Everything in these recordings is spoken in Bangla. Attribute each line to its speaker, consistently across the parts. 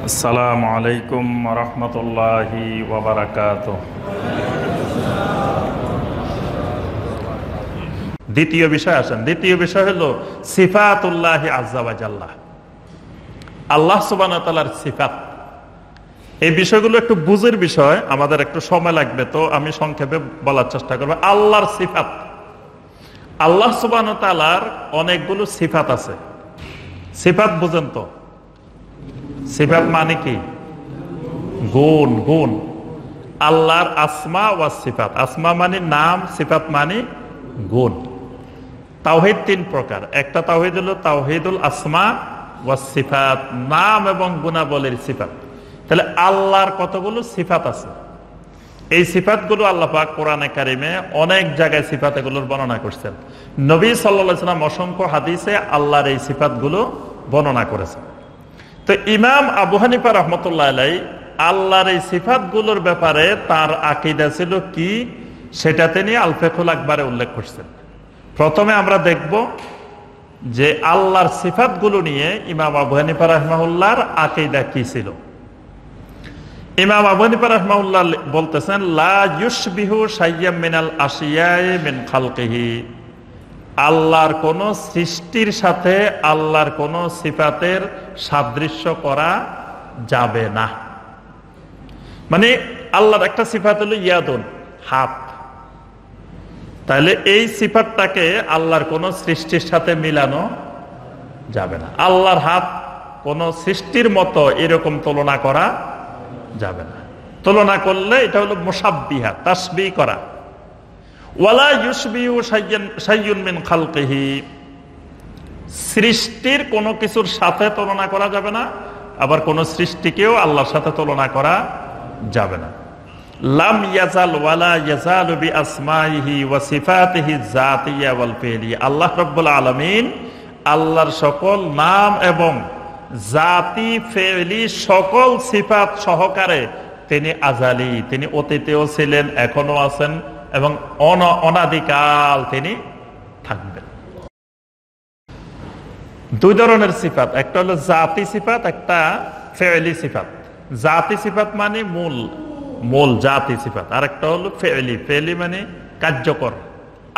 Speaker 1: আসসালামু আলাইকুম ওয়া রাহমাতুল্লাহি ওয়া বারাকাতুহু। দ্বিতীয় বিষয় আসেন। দ্বিতীয় বিষয় হলো সিফাতুল্লাহি আযজা ওয়া জাল্লা, আল্লাহ সুবহানাহু ওয়া তাআলার সিফাত। এই বিষয়গুলো একটু বুঝের বিষয়, আমাদের একটু সময় লাগবে, তো আমি সংক্ষেপে বলার চেষ্টা করব। আল্লাহর সিফাত, আল্লাহ সুবহানাহু ওয়া তাআলার অনেকগুলো সিফাত আছে। সিফাত বুঝেন তো? সিফাত মানে কি? গুণ। গুণ আল্লাহর আসমা ওয়া সিফাত। আসমা মানে নাম, সিফাত মানে গুণ। তাওহীদ তিন প্রকার। একটা তাওহীদ হলো তাওহীদুল আসমা ওয়া সিফাত, নাম এবং গুণাবলীর সিফাত। তাহলে আল্লাহর কতগুলো সিফাত আছে। এই সিফাতগুলো আল্লাহ পাক কোরআনে কারিমে অনেক জায়গায় সিফাতগুলোর বর্ণনা করছেন। নবী সাল্লাল্লাহু আলাইহি ওয়াসাল্লাম অসংখ্য হাদিসে আল্লাহর এই সিফাতগুলো বর্ণনা করেছেন। তো ইমাম আবু হানিফা রাহমাতুল্লাহ আলাইহি আল্লাহর এই সিফাতগুলোর ব্যাপারে তার আকীদা ছিল কি, সেটা তিনি আল ফিকহুল আকবারে উল্লেখ করছেন। প্রথমে আমরা দেখব যে আল্লাহর সিফাতগুলো নিয়ে ইমাম আবু হানিফা রাহিমাহুল্লাহর আকীদা কি ছিল। ইমাম আবু হানিফা রাহিমাহুল্লাহ বলতেছেন, লা ইউশবিহু শাইয়্যাম মিনাল আশিয়াই মিন খালকিহি, আল্লাহর কোন সৃষ্টির সাথে আল্লাহর কোন সিফাতের সাদৃশ্য করা যাবে না। মানে আল্লাহর একটা সিফাত হলো ইয়াদুন, হাত। তাহলে এই সিফাতটাকে আল্লাহর কোন সৃষ্টির সাথে মিলানো যাবে না। আল্লাহর হাত কোন সৃষ্টির মতো এরকম তুলনা করা যাবে না। তুলনা করলে এটা হলো মুশাব্বিহা, তাসবিহ করা। ওয়ালা ইউশবিহু শাইয়্যুন মিন খালকিহি, সৃষ্টির কোনো কিছুর সাথে তুলনা করা যাবে না, আবার কোন সৃষ্টিকেও আল্লাহর সাথে তুলনা করা যাবে না। লাম ইয়াজাল ওয়ালা ইয়াজালু বিআসমাইহি ওয়া সিফাতিহি যাতিয়্যা ওয়াল ফি'লিয়্যা, আল্লাহ রাব্বুল আলামিন আল্লাহর সকল নাম এবং জাতি ফেলি সকল সিফাত সহকারে তিনি আজালি, তিনি অতীতেও ছিলেন, এখনো আছেন এবং অনাদিকাল তিনি থাকবেন। দুই ধরনের সিফাত, একটা হলো জাতি সিফাত, একটা ফেলি সিফাত। জাতি সিফাত মানে মূল জাতি সিফাত, আর একটা হলো ফেলি। ফেলি মানে কার্যকর,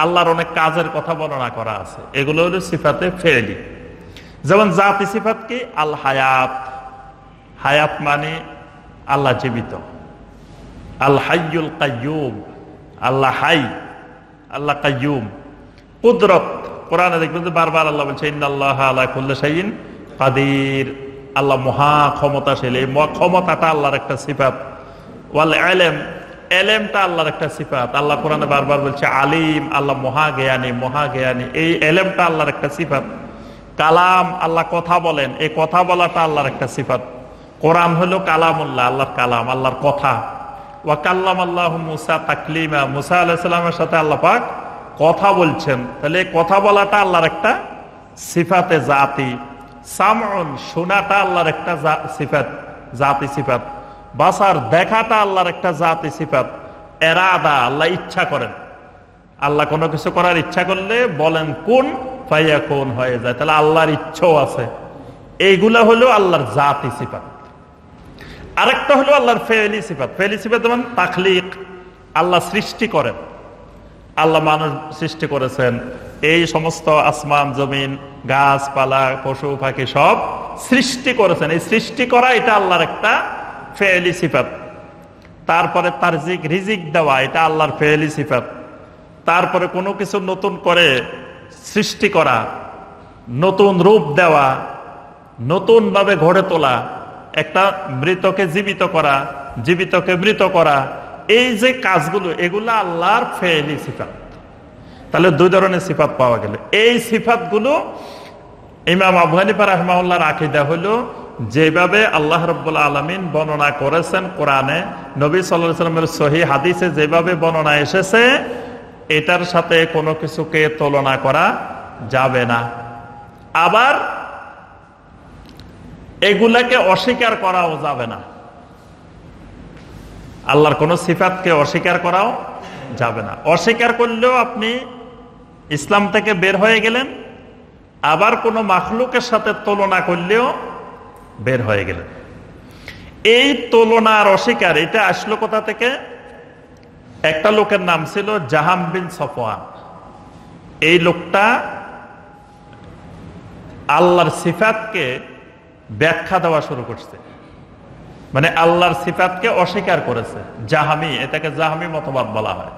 Speaker 1: আল্লাহর অনেক কাজের কথা বর্ণনা করা আছে, এগুলো হলো সিফাতে ফেলি। যেমন জাতি সিফাত কি? আল হায়াত, হায়াত মানে আল্লাহ জীবিত। আল হাইয়ুল কাইয়ুম, আল্লাহ হাই, আল্লাহ কাইয়ুম। কুদরত, কোরআনে দেখবেন যে বারবার আল্লাহ বলছে ইন্নাল্লাহা আলা কুল্লি শাইইন কাদির, আল্লাহ মহা ক্ষমতাশীল। এই ক্ষমতাটা আল্লাহর একটা সিফাত। ওয়াল ইলম, ইলমটা আল্লাহর একটা সিফাত। আল্লাহ কোরআনে বারবার বলছে আলিম, আল্লাহ মহা জ্ঞানী। এই ইলমটা আল্লাহর একটা সিফাত। কালাম, আল্লাহ কথা বলেন, এই কথা বলাটা আল্লাহর একটা সিফাত। কোরআন হলো কালামুল্লাহ, আল্লাহর কালাম, আল্লাহর কথা। ওয়া কাল্লামাল্লাহু মুসা তাকলিমা, মুসা আলাইহিস সালামের সাথে আল্লাহ পাক কথা বলছেন, তাহলে কথা বলাটা আল্লাহর একটা সিফাতে জাতি। সামউন, শোনাটা আল্লাহর একটা সিফাত, জাতি সিফাত। বাসার, দেখাটা আল্লাহর একটা জাতি সিফাত। এরাদা, আল্লাহ ইচ্ছা করেন, আল্লাহ কোনো কিছু করার ইচ্ছা করলে বলেন কুন ফায়াকুন, হয়ে যায়। তাহলে আল্লাহর ইচ্ছাও আছে। এইগুলা হলো আল্লাহর জাতি সিফাত। আরেকটা হলো আল্লাহর ফেলি সিফাত। ফেলি সিফাত যেমন তাখলিক, আল্লাহ সৃষ্টি করেন। আল্লাহ মানুষ সৃষ্টি করেছেন, এই সমস্ত আসমান জমিন গাছপালা পশু পাখি সব সৃষ্টি করেছেন। এই সৃষ্টি করা এটা আল্লাহর একটা ফেলি সিফাত। তারপরে তারজিক, রিজিক দেওয়া, এটা আল্লাহর ফেলি সিফাত। তারপরে কোনো কিছু নতুন করে সৃষ্টি করা, নতুন রূপ দেওয়া, নতুন ভাবে গড়ে তোলা, একটা মৃতকে জীবিত করা, জীবিতকে মৃত করা, এই যে কাজগুলো, এগুলো আল্লাহর ফেলি সিফাত। তাহলে দুই ধরনের সিফাত পাওয়া গেল। এই সিফাতগুলো ইমাম আবু হানিফা রাহিমাহুল্লাহর আকীদা হলো যেভাবে আল্লাহ রাব্বুল আলামিন বর্ণনা করেছেন কোরআনে, নবী সাল্লাল্লাহু আলাইহি ওয়াসাল্লামের সহিহ হাদিসে যেভাবে বর্ণনা এসেছে, এটার সাথে কোনো কিছুকে তুলনা করা যাবে না। আবার এগুলাকে অস্বীকার করাও যাবে না। আল্লাহর কোন সিফাতকে অস্বীকার করাও যাবে না। অস্বীকার করলেও আপনি ইসলাম থেকে বের হয়ে গেলেন, আবার কোন মাখলুকের সাথে তুলনা করলেও বের হয়ে গেলেন। এই তুলনার অস্বীকার এটা আসলো কোথা থেকে? একটা লোকের নাম ছিল জাহাম বিন সফওয়ান। এই লোকটা আল্লাহর সিফাতকে ব্যাখ্যা দেওয়া শুরু করছে, মানে আল্লাহর সিফাতকে অস্বীকার করেছে। জাহামি, এটাকে জাহামি মতবাদ বলা হয়,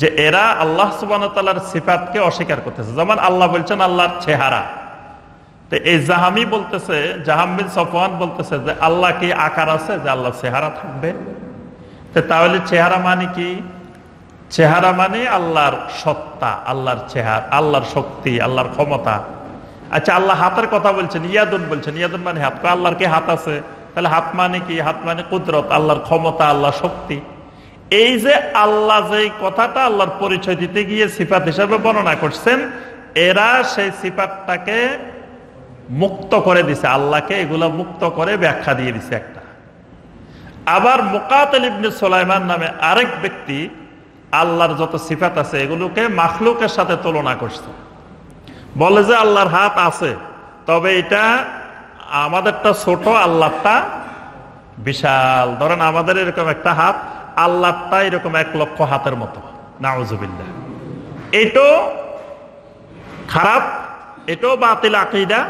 Speaker 1: যে এরা আল্লাহ সুবহানাহু ওয়া তাআলার সিফাতকে অস্বীকার করতেছে। যেমন আল্লাহ বলছেন আল্লাহর চেহারা, তো এই জাহামি বলতেছে, জাহাম বিন সফওয়ান বলতেছে যে আল্লাহ কি আকার আছে যে আল্লাহর চেহারা থাকবে? তো তাহলে চেহারা মানে কি? চেহারা মানে আল্লাহর সত্তা, আল্লাহর চেহারা, আল্লাহর শক্তি, আল্লাহর ক্ষমতা। আচ্ছা, আল্লাহ হাতের কথা বলছেন, ইয়াদুন বলছেন, ইয়াদুন মানে হাত। আল্লাহর কি হাত আছে? তাহলে হাত মানে কি? হাত মানে কুদরত, আল্লাহর ক্ষমতা, আল্লাহর শক্তি। এই যে আল্লাহ যে কথাটা আল্লাহর পরিচয় দিতে গিয়ে সিফাত হিসাবে বর্ণনা করছেন, এরা সেই সিফাতটাকে মুক্ত করে দিছে, আল্লাহকে এগুলা মুক্ত করে ব্যাখ্যা দিয়ে দিছে একটা। আবার মুকাতিল ইবনে সুলাইমান নামে আরেক ব্যক্তি আল্লাহর যত সিফাত আছে এগুলোকে মাখলুকের সাথে তুলনা করছে। বলে যে আল্লাহর হাত আছে, তবে এটা আমাদেরটা ছোট, আল্লাহটা বিশাল। ধরেন আমাদের এরকম একটা হাত, আল্লাহটা এরকম 1,00,000 হাতের মতো। নাউজুবিল্লাহ। এটাও খারাপ, এটাও বাতিল আকীদা।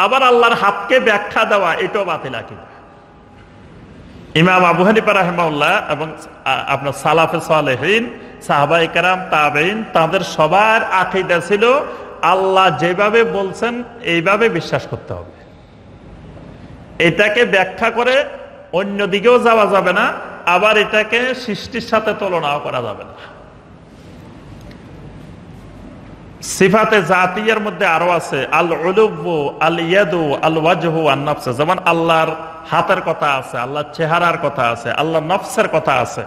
Speaker 1: আবার আল্লাহর হাতকে ব্যাখ্যা দেওয়া, এটাও বাতিল আকীদা। ইমাম আবু হানিফা রাহিমাহুল্লাহ এবং আপনার সালাফে সালেহিন, সাহাবায়ে কেরাম, তাবেঈন, তাদের সবার আকীদা ছিল আল্লাহ যেভাবে বলছেন এইভাবে বিশ্বাস করতে হবে। এটাকে ব্যাখ্যা করে অন্য দিকেও যাওয়া যাবে না, আবার এটাকে সৃষ্টির সাথে তুলনাও করা যাবে না। সিফাতে জাতিয়ার মধ্যে আরো আছে আল উলুবু, আল ইয়াদু, আল ওয়াজহু, আন নফস। যেমন আল্লাহর হাতের কথা আছে, আল্লাহর চেহারার কথা আছে, আল্লাহর নফসের কথা আছে।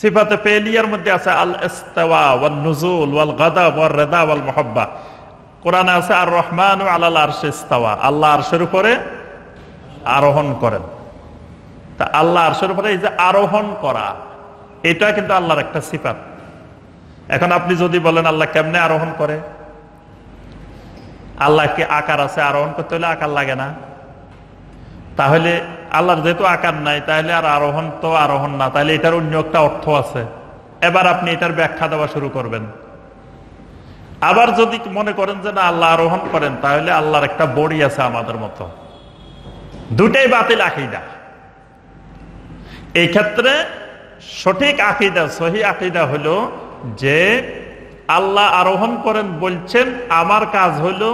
Speaker 1: সিফাতে ফেলিয়ার মধ্যে আছে আল ইস্তিওয়া ওয়ান নুজুল ওয়াল গাদাব ওয়ার রিদা ওয়াল মুহাব্বা। কোরআনে আছে আর রহমানু আলাল আরশি ইস্তাওয়া, আল্লাহ আরশের উপরে আরোহণ করেন। তা আল্লাহ আরশের উপরে এই যে আরোহণ করা, এটা কিন্তু আল্লাহর একটা সিফাত। এখন আপনি যদি বলেন আল্লাহ কেমনে আরোহণ করে? আল্লাহ কি আকার আছে? আরোহণ করতে হলে আকার লাগে না? তাহলে আল্লাহর যেহেতু আকার নাই, তাহলে আর আরোহণ তো আরোহণ না, তাহলে এটার অন্য একটা অর্থ আছে। এবার আপনি এটার ব্যাখ্যা দেওয়া শুরু করবেন। আবার যদি মনে করেন যে না আল্লাহ আরোহণ করেন, তাহলে আল্লাহর একটা বডি আছে আমাদের মতো। দুটাই বাতিল আকীদা। এই ক্ষেত্রে সঠিক আকীদা, সহি আকীদা হলো যে আল্লাহ আরোহণ করেন বলছেন, আমার কাজ হলো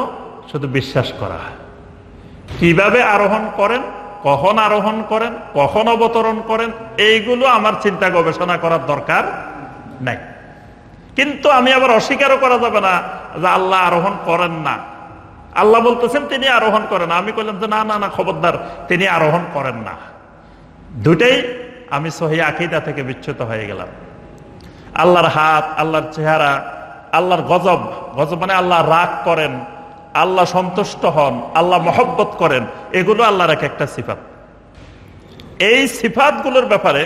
Speaker 1: শুধু বিশ্বাস করা। কিভাবে আরোহণ করেন, কখন আরোহণ করেন, কখন অবতরণ করেন, এইগুলো আমার চিন্তা গবেষণা করার দরকার নাই। কিন্তু আমি আবার অস্বীকারও করা যাবে না যে আল্লাহ আরোহণ করেন না। আল্লাহ বলতেছেন তিনি আরোহণ করেন, আমি বললাম যে না না না, খবরদার, তিনি আরোহণ করেন না। দুটাই আমি সহি আকীদা থেকে বিচ্যুত হয়ে গেলাম। আল্লাহর হাত, আল্লাহর চেহারা, আল্লাহর গজব, গজব মানে আল্লাহ রাগ করেন, আল্লাহ সন্তুষ্ট হন, আল্লাহ মহব্বত করেন, এগুলো আল্লাহর একটা সিফাত। এই সিফাতগুলোর ব্যাপারে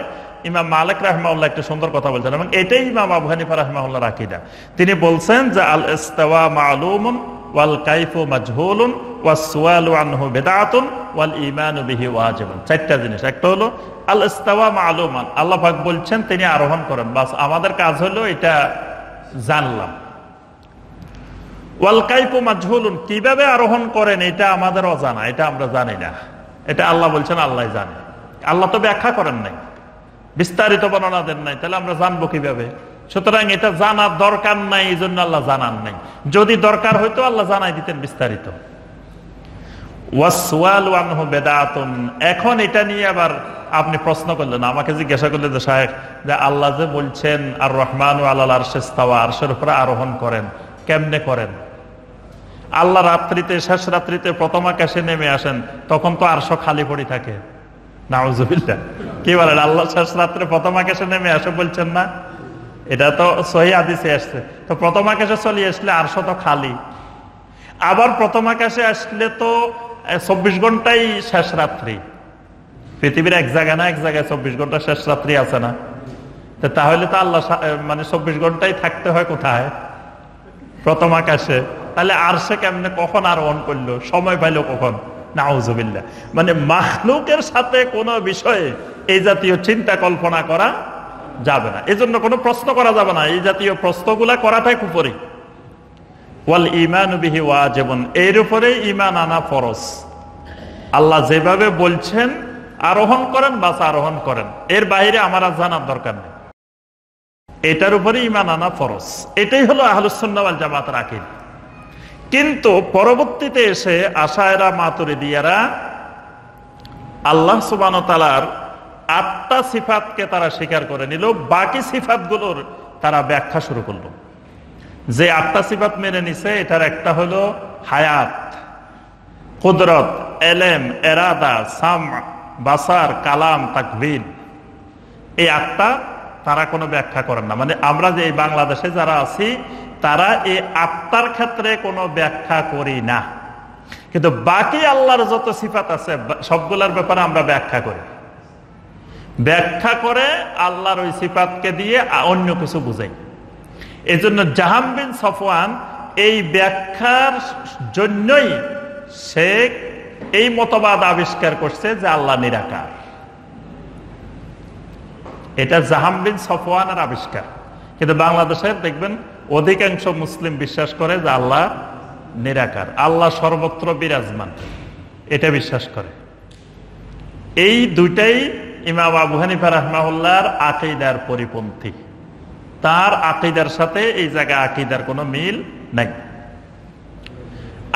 Speaker 1: ইমাম মালিক রাহিমাহুল্লাহ একটা সুন্দর কথা বলছেন, এবং এটাই ইমাম আবু হানিফা রাহিমাহুল্লাহর আকীদা। তিনি বলছেন যে আল ইস্তিওয়া মা'লুমুন ওয়াল কাইফু মাজহুলুন ওয়াস সুআলু আনহু বিদআতুন ওয়াল ঈমানু বিহি ওয়াজিবুন। চারটা জিনিস। একটা হলো আল ইস্তিওয়া মা'লুমান, আল্লাহ পাক বলছেন তিনি আরোহণ করেন, বাস আমাদের কাজ হলো এটা জানলাম। ওয়াল কাইফু মাজহুলুন, কিভাবে আরোহণ করেন এটা আমাদের অজানা, এটা আমরা জানি না। এটা আল্লাহ বলছেন, আল্লাহ জানে। আল্লাহ তো ব্যাখ্যা করেন নাই, বিস্তারিত বর্ণনা দেন নাই, তাহলে আমরা জানবো কিভাবে? সুতরাং এটা জানার দরকার নাই, এই জন্য আল্লাহ জানান নাই। যদি দরকার হইতো আল্লাহ জানাই দিতেন বিস্তারিত। ওয়াসওয়ালু আনহু বিদআতুন, এখন এটা নিয়ে আবার আপনি প্রশ্ন করলেন, আমাকে জিজ্ঞাসা করলেন যে শায়েখ, যে আল্লাহ যে বলছেন আর রহমানু আলাল আরশি ইস্তাওয়া, আরশের উপরে আরোহণ করেন, কেমনে করেন? আল্লাহ রাত্রিতে, শেষ রাত্রিতে প্রথম আকাশে নেমে আসেন, তখন তো আরশ খালি পড়ে থাকে। নাউজুবিল্লাহ। কি বলেন? আল্লাহ শেষ রাত্রে প্রথম আকাশে নেমে আসে বলছেন না? এটা তো সহি হাদিসে আসছে। তো প্রথম আকাশে চলে আসলে আরশ তো খালি। আবার প্রথম আকাশে আসলে তো 24 ঘন্টাই শেষ রাত্রি। পৃথিবীর এক জায়গায় না এক জায়গায় 24 ঘন্টা শেষ রাত্রি আছে না? তাহলে তো আল্লাহ মানে 24 ঘন্টাই থাকতে হয় কোথায়? প্রথম আকাশে। তাহলে আরশে কেমনে, কখন আরোহণ করলো, সময় পাইলো কখন? নাউজুবিল্লাহ। মানে মাখলুকের সাথে কোনো বিষয়ে এই জাতীয় চিন্তা কল্পনা করা যাবে না, এজন্য কোনো প্রশ্ন করা যাবে না। এই জাতীয় প্রশ্নগুলা করাটাই কুফরি। ওয়াল ঈমানু বিহি ওয়াজিবুন, এর উপরে ঈমান আনা ফরজ। আল্লাহ যেভাবে বলছেন আরোহণ করেন বাস আরোহণ করেন, এর বাইরে আমার আর জানার দরকার নেই। এটার উপরে ঈমান আনা ফরজ। এটাই হলো আহলুস সুন্নাহ ওয়াল জামাতের আকীদা। কিন্তু পরবর্তীতে এসে আশায়েরা মাতুরিদিয়ারা আল্লাহ সুবহানাহু ওয়া তাআলার 8টা সিফাতকে তারা স্বীকার করে নিল, বাকি সিফাতগুলোর তারা ব্যাখ্যা শুরু করলো। যে 8টা সিফাত মেনে নিছে এটার একটা হলো হায়াত, কুদরত, এলেম, এরাদা, সাম, বাসার, কালাম, তাকবীর। এই 8টা তারা কোনো ব্যাখ্যা করেন না। মানে আমরা যে এই বাংলাদেশে যারা আছি তারা এই 8টার ক্ষেত্রে কোনো ব্যাখ্যা করি না, কিন্তু বাকি আল্লাহর যত সিফাত আছে সবগুলোর ব্যাপারে আমরা ব্যাখ্যা করি। ব্যাখ্যা করে আল্লাহর ওই সিফাতকে দিয়ে অন্য কিছু বুঝাই। এই জন্য জাহাম বিন সফওয়ান এই ব্যাখ্যার জন্যই সে এই মতবাদ আবিষ্কার করছে যে আল্লাহ নিরাকার। এটা জাহাম বিন সফওয়ানের আবিষ্কার, কিন্তু বাংলাদেশের দেখবেন অধিকাংশ মুসলিম বিশ্বাস করে যে আল্লাহ নিরাকার, আল্লাহ সর্বত্র বিরাজমান, এটা বিশ্বাস করে। এই দুইটাই ইমাম আবু হানিফা রাহমাহুল্লাহর আকীদার পরিপন্থী। তার আকীদার সাথে এই জায়গায় আকীদার কোনো মিল নাই।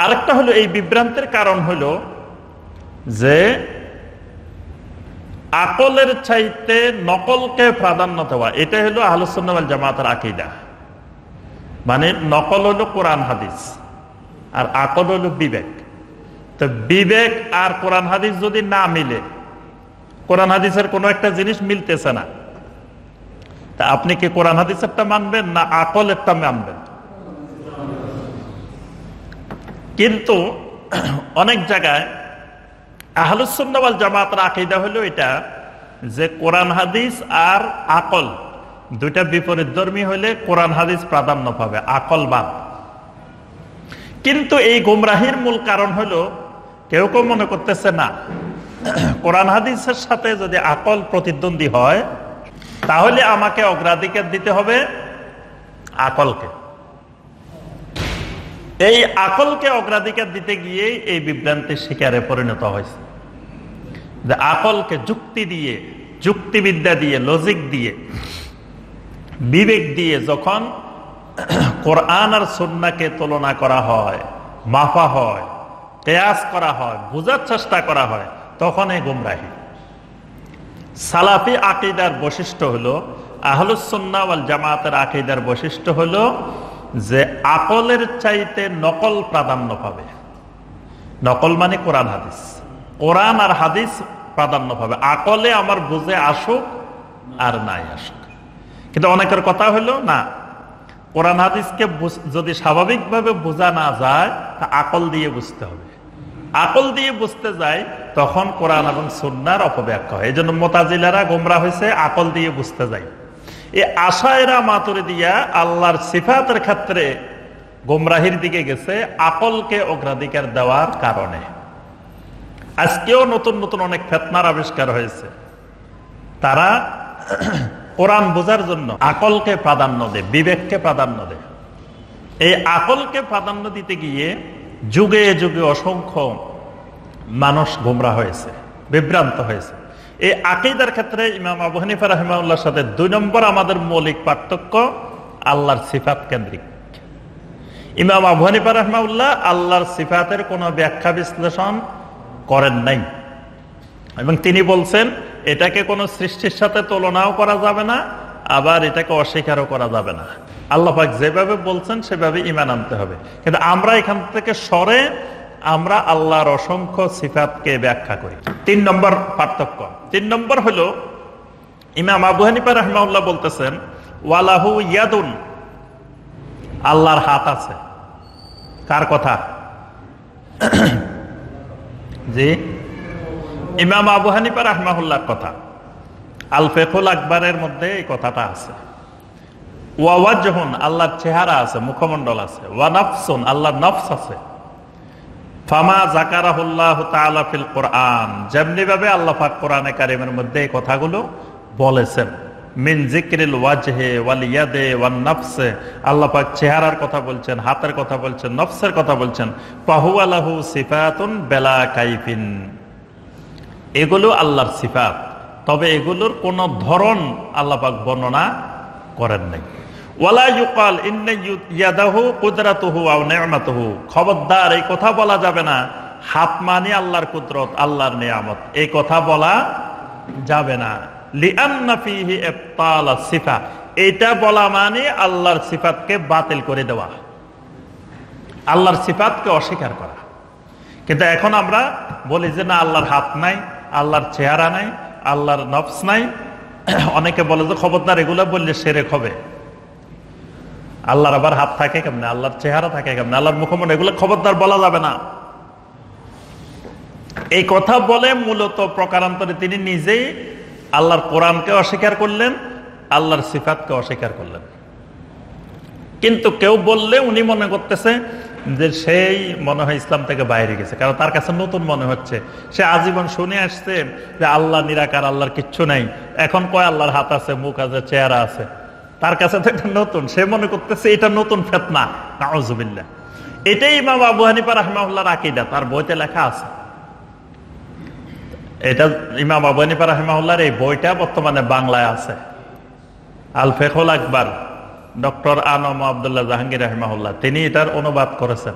Speaker 1: আরেকটা হলো এই বিভ্রান্তের কারণ হলো যে আকলের চাইতে নকলকে প্রাধান্য দেওয়া। এটা হলো আহলুস সুন্নাহ ওয়াল জামাতের আকীদা। মানে নকল হলো কোরআন হাদিস আর আকল হলো বিবেক। তো বিবেক আর কোরআন হাদিস যদি না মিলে, কোরআন হাদিসের কোনো একটা জিনিস মিলতেছে না, তা আপনি কি কোরআন হাদিসেরটা মানবেন না আকলেরটা মানবেন? কিন্তু অনেক জায়গায় আহলুস সুন্নাহ ওয়াল জামাতের আকীদা হলো এটা যে কোরআন হাদিস আর আকল দুইটা বিপরীতধর্মী হলে কোরআন হাদিস প্রাধান্য পাবে, আকল বাদ। কিন্তু এই গোমরাহির মূল কারণ হলো কেউ কেউ মনে করতেছে না, কোরআন হাদিসের সাথে যদি আকল প্রতিদ্বন্দ্বী হয় তাহলে আমাকে অগ্রাধিকার দিতে হবে আকলকে। এই আকলকে অগ্রাধিকার দিতে গিয়ে এই বিভ্রান্তির শিকারে পরিণত হয়েছে যে আকলকে যুক্তি দিয়ে, যুক্তিবিদ্যা দিয়ে, লজিক দিয়ে, বিবেক দিয়ে যখন কোরআন আর সুন্নাহকে তুলনা করা হয়, মাপা হয়, কিয়াস করা হয়, বোঝার চেষ্টা করা হয়, তখন এই গুমরাহি। সালাফি আকীদার বৈশিষ্ট্য হলো, আহলুস সুন্নাহ ওয়াল জামাতের আকীদার বৈশিষ্ট্য হলো যে আকলের চাইতে নকল প্রাধান্য পাবে। নকল মানে কোরআন হাদিস, কোরআন আর হাদিস প্রাধান্য পাবে। আকলে আমার বুঝে আসুক আর নাই আসুক। কিন্তু অনেকের কথা হলো না, কোরআন হাদিসকে যদি স্বাভাবিকভাবে বোঝা না যায় তা আকল দিয়ে বুঝতে হবে। আকল দিয়ে বুঝতে যায় তখন কোরআন এবং সুন্নাহর অপব্যাখ্যা হয়। এই জন্য মুতাজিলারা গোমরাহ হয়েছে, আকল দিয়ে বুঝতে যায়। এই আশায়েরা মাতুরিদিয়া আল্লাহর সিফাতের ক্ষেত্রে গোমরাহির দিকে গেছে আকলকে অগ্রাধিকার দেওয়ার কারণে। আজকেও নতুন নতুন অনেক ফিতনার আবিষ্কার হয়েছে। তারা কোরআন বোঝার জন্য আকলকে প্রাধান্য দেয়, বিবেককে প্রাধান্য দেয়। এই আকলকে প্রাধান্য দিতে গিয়ে যুগে যুগে অসংখ্য মানুষ গোমরাহ হয়েছে, বিভ্রান্ত হয়েছে। এই আকীদার ক্ষেত্রে ইমাম আবু হানিফা রাহিমাহুল্লাহর সাথে 2 নম্বর আমাদের মৌলিক পার্থক্য আল্লাহর সিফাত কেন্দ্রিক। ইমাম আবু হানিফা রাহিমাহুল্লাহ আল্লাহর সিফাতের কোনো ব্যাখ্যা বিশ্লেষণ করেন নাই, এবং তিনি বলছেন এটাকে কোনো সৃষ্টির সাথে তুলনাও করা যাবে না, আবার এটাকে অস্বীকারও করা যাবে না। আল্লাহ পাক যেভাবে বলছেন সেভাবে ঈমান আনতে হবে। কিন্তু আমরা এখান থেকে সরে আমরা আল্লাহর অসংখ্য সিফাতকে ব্যাখ্যা করি। 3 নম্বর পার্থক্য। 3 নম্বর হলো ইমাম আবু হানিফা রাহিমাহুল্লাহ বলতেছেন ওয়ালাহু ইয়াদুন, আল্লাহর হাত আছে। কার কথা? জি, ইমাম আবু হানিফা রাহিমাহুল্লাহর কথা। আল ফিকহুল আকবরের মধ্যে এই কথাটা আছে। ওয়া ওয়াজহুন, আল্লাহর চেহারা আছে, মুখমণ্ডল আছে। ওয়া নাফসুন, আল্লাহর নফস আছে। ফামা যাকারাহুল্লাহু তাআলা ফিল কোরআন, যেমনি ভাবে আল্লাহ পাক কোরআনে কারীমের মধ্যে এই কথাগুলো বলেছেন, মিন যিকরিল ওয়াজহি ওয়াল ইয়াদি ওয়ান নাফসি, আল্লাহ পাক চেহারার কথা বলছেন, হাতের কথা বলছেন, নফসের কথা বলছেন। ফাহুয়া লাহু সিফাতুন বিলা কাইফিন, এগুলো আল্লাহর সিফাত, তবে এগুলোর কোন ধরন আল্লাহ পাক বর্ণনা করেন নাই। ওয়ালা ইউকাল ইন্না ইয়াদাহু কুদরাতুহু আও নি'মাতুহু, খবরদার এই কথা বলা যাবে না হাত মানে আল্লাহর কুদরত, আল্লাহর নিয়ামত, এই কথা বলা যাবে না। লিআন্না ফীহি ইবতাল সিফা, এটা বলা মানে আল্লাহর সিফাতকে বাতিল করে দেওয়া, আল্লাহর সিফাতকে অস্বীকার করা। কিন্তু এখন আমরা বলি যে না, আল্লাহর হাত নাই, আল্লাহর চেহারা নাই, আল্লাহর নফস নাই। অনেকে বলে যে খবরদার এগুলো বললে শিরক হবে। আল্লাহর আবার হাত থাকে কেমনে, আল্লাহর চেহারা থাকে কেমনে, আল্লাহর মুখমণ্ডল, এগুলো খবরদার বলা যাবে না। এই কথা বলে মূলত প্রকারান্তরে তিনি নিজেই আল্লাহর কোরআনকে অস্বীকার করলেন, আল্লাহর সিফাতকে অস্বীকার করলেন। কিন্তু কেউ বললে উনি মনে করতেছে যে সেই মনে হয় ইসলাম থেকে বাইরে গেছে, কারণ তার কাছে নতুন মনে হচ্ছে। সে আজীবন শুনে আসছে যে আল্লাহ নিরাকার, আল্লাহর কিচ্ছু নাই, এখন কয় আল্লাহর হাত আছে, মুখ আছে, চেহারা আছে। তার কাছে তো এটা নতুন, সে মনে করতেছে এটা নতুন ফিতনা। নাউযুবিল্লাহ। এটাই ইমাম আবু হানিফা রাহিমাহুল্লাহর আকীদা, তার বইতে লেখা আছে। এটা ইমাম আবু হানিফা রাহিমাহুল্লাহর এই বইটা বর্তমানে বাংলায় আছে, আল ফিকহুল আকবার, ডক্টর আনম আব্দুল্লাহ জাহাঙ্গীর রাহিমাহুল্লাহ, তিনি এটার অনুবাদ করেছেন।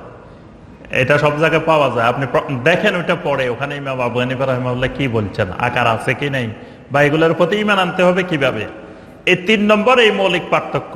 Speaker 1: এটা সব জায়গায় পাওয়া যায়, আপনি দেখেন ওইটা পড়ে, ওখানে ইমাম আবু হানিফা রাহিমাহুল্লাহ কি বলছেন, আকার আছে কি নাই, বা এগুলোর প্রতি ঈমান আনতে হবে কিভাবে। এই 3 নম্বর এই মৌলিক পার্থক্য।